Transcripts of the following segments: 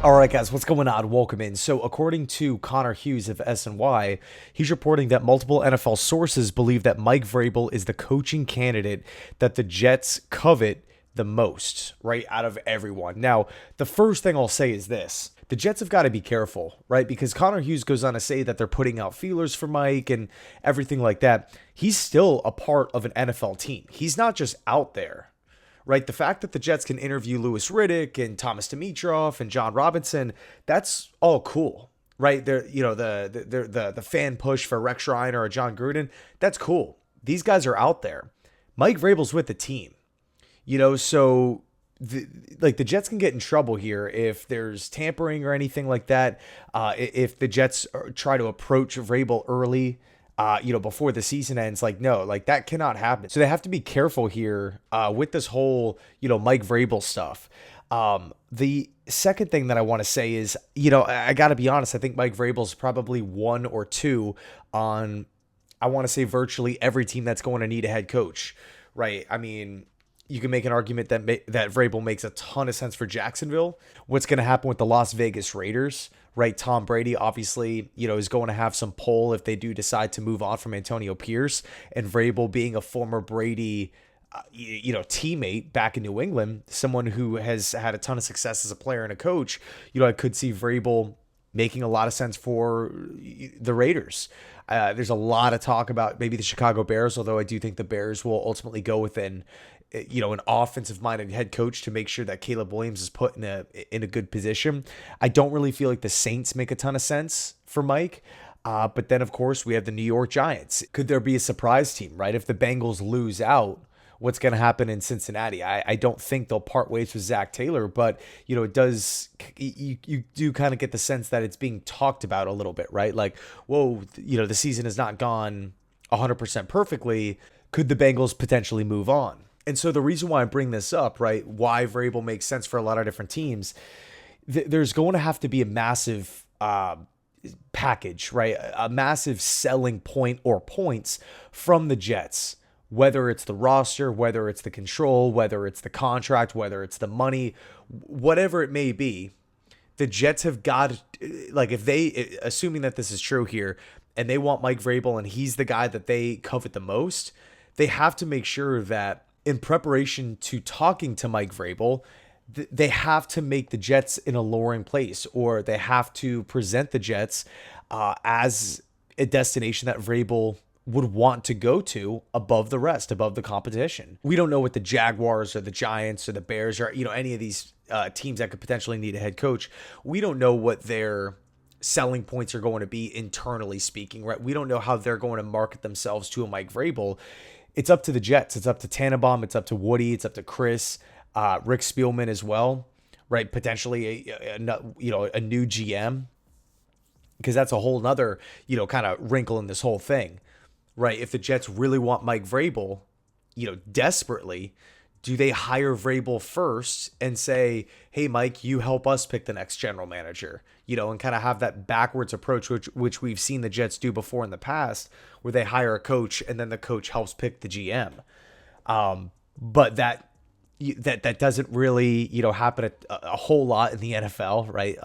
All right, guys, what's going on? Welcome in. So, according to Hughes of SNY, he's reporting that multiple NFL sources believe that Mike Vrabel is the coaching candidate that the Jets covet the most, right, out of everyone. Now, the first thing I'll say is this. The Jets have got to be careful, right? Because Hughes goes on to say that they're putting out feelers for Mike and everything like that. He's still a part of an NFL team. He's not just out there, right? The fact that the Jets can interview Louis Riddick and Thomas Dimitroff and John Robinson, that's all cool, right? They're, the fan push for Rex Ryan or John Gruden, that's cool. These guys are out there. Mike Vrabel's with the team, so the Jets can get in trouble here if there's tampering or anything like that. If the Jets try to approach Vrabel early, before the season ends, no, that cannot happen. So they have to be careful here with this whole, Mike Vrabel stuff. The second thing that I want to say is, I got to be honest, I think Mike Vrabel's probably one or two on, I want to say virtually every team that's going to need a head coach, right? I mean, you can make an argument that that Vrabel makes a ton of sense for Jacksonville. What's going to happen with the Las Vegas Raiders, right? Tom Brady obviously, is going to have some pull if they do decide to move on from Antonio Pierce, and Vrabel being a former Brady, teammate back in New England, someone who has had a ton of success as a player and a coach. I could see Vrabel making a lot of sense for the Raiders. There's a lot of talk about maybe the Chicago Bears, although I do think the Bears will ultimately go with an offensive-minded head coach to make sure that Caleb Williams is put in a good position. I don't really feel like the Saints make a ton of sense for Mike. But then, of course, we have the New York Giants. Could there be a surprise team, right? If the Bengals lose out, what's going to happen in Cincinnati? I don't think they'll part ways with Zach Taylor, but, it does, you do kind of get the sense that it's being talked about a little bit, right? Like, whoa, the season has not gone 100% perfectly. Could the Bengals potentially move on? And so the reason why I bring this up, right, why Vrabel makes sense for a lot of different teams, there's going to have to be a massive package, right? A massive selling point or points from the Jets, whether it's the roster, whether it's the control, whether it's the contract, whether it's the money, whatever it may be. The Jets have got, if they, assuming that this is true here, and they want Mike Vrabel and he's the guy that they covet the most, they have to make sure that in preparation to talking to Mike Vrabel, they have to make the Jets an alluring place, or they have to present the Jets as a destination that Vrabel would want to go to above the rest, above the competition. We don't know what the Jaguars or the Giants or the Bears or, any of these teams that could potentially need a head coach. We don't know what their selling points are going to be internally speaking, right? We don't know how they're going to market themselves to a Mike Vrabel. It's up to the Jets. It's up to Tannenbaum. It's up to Woody. It's up to Chris, Rick Spielman as well, right? Potentially a new GM, because that's a whole nother, kind of wrinkle in this whole thing, right? If the Jets really want Mike Vrabel, desperately, do they hire Vrabel first and say, hey, Mike, you help us pick the next general manager, and kind of have that backwards approach, which we've seen the Jets do before in the past, where they hire a coach and then the coach helps pick the GM. But that doesn't really, happen a whole lot in the NFL, right?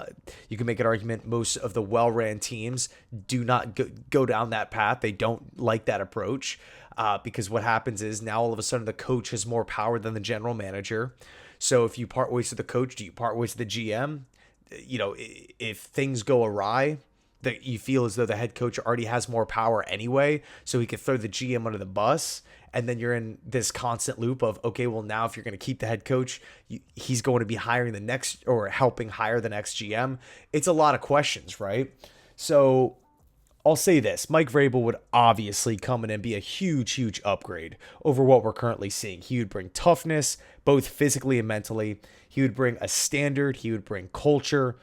You can make an argument most of the well-ran teams do not go down that path. They don't like that approach. Because what happens is now all of a sudden the coach has more power than the general manager. So if you part ways with the coach, do you part ways with the GM? If things go awry, that you feel as though the head coach already has more power anyway, so he could throw the GM under the bus. And then you're in this constant loop of, okay, well, now if you're going to keep the head coach, he's going to be hiring the next or helping hire the next GM. It's a lot of questions, right? So I'll say this, Mike Vrabel would obviously come in and be a huge, huge upgrade over what we're currently seeing. He would bring toughness, both physically and mentally. He would bring a standard. He would bring culture.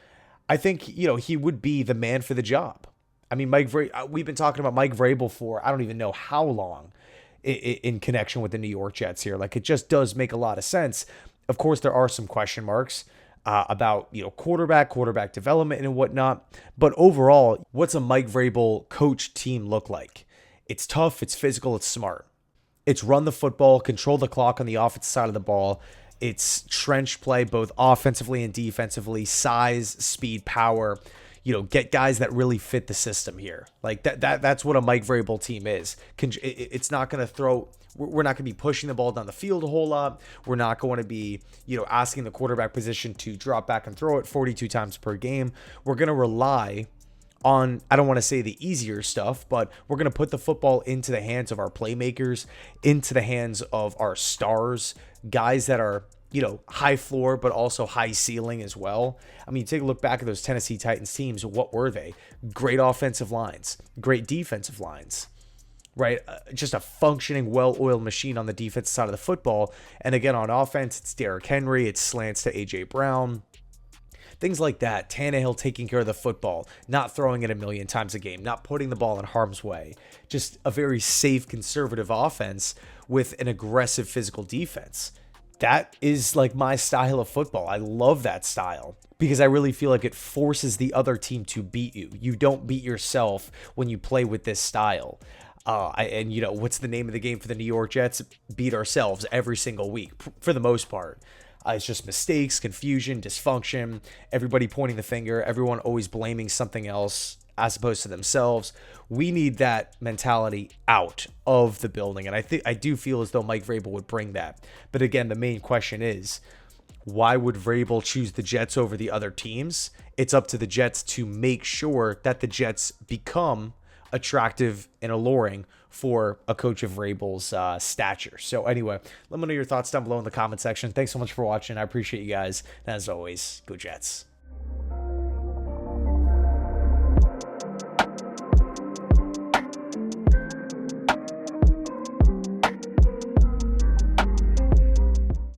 I think, he would be the man for the job. I mean, we've been talking about Mike Vrabel for I don't even know how long in connection with the New York Jets here. It just does make a lot of sense. Of course, there are some question marks about, quarterback development and whatnot. But overall, what's a Mike Vrabel coach team look like? It's tough, it's physical, it's smart. It's run the football, control the clock on the offensive side of the ball. It's trench play, both offensively and defensively, size, speed, power. Get guys that really fit the system here. Like that's what a Mike Vrabel team is. It's not going to throw. We're not going to be pushing the ball down the field a whole lot. We're not going to be, asking the quarterback position to drop back and throw it 42 times per game. We're going to rely on, I don't want to say the easier stuff, but we're going to put the football into the hands of our playmakers, into the hands of our stars, guys that are, high floor, but also high ceiling as well. I mean, take a look back at those Tennessee Titans teams. What were they? Great offensive lines, great defensive lines, right? Just a functioning, well-oiled machine on the defensive side of the football. And again, on offense, it's Derrick Henry, it's slants to A.J. Brown, things like that. Tannehill taking care of the football, not throwing it a million times a game, not putting the ball in harm's way. Just a very safe, conservative offense with an aggressive physical defense. That is like my style of football. I love that style because I really feel like it forces the other team to beat you. You don't beat yourself when you play with this style. What's the name of the game for the New York Jets? Beat ourselves every single week for the most part. It's just mistakes, confusion, dysfunction, everybody pointing the finger, everyone always blaming something else as opposed to themselves. We need that mentality out of the building. And I do feel as though Mike Vrabel would bring that. But again, the main question is, why would Vrabel choose the Jets over the other teams? It's up to the Jets to make sure that the Jets become attractive and alluring for a coach of Vrabel's stature. So anyway, let me know your thoughts down below in the comment section. Thanks so much for watching. I appreciate you guys. And as always, go Jets.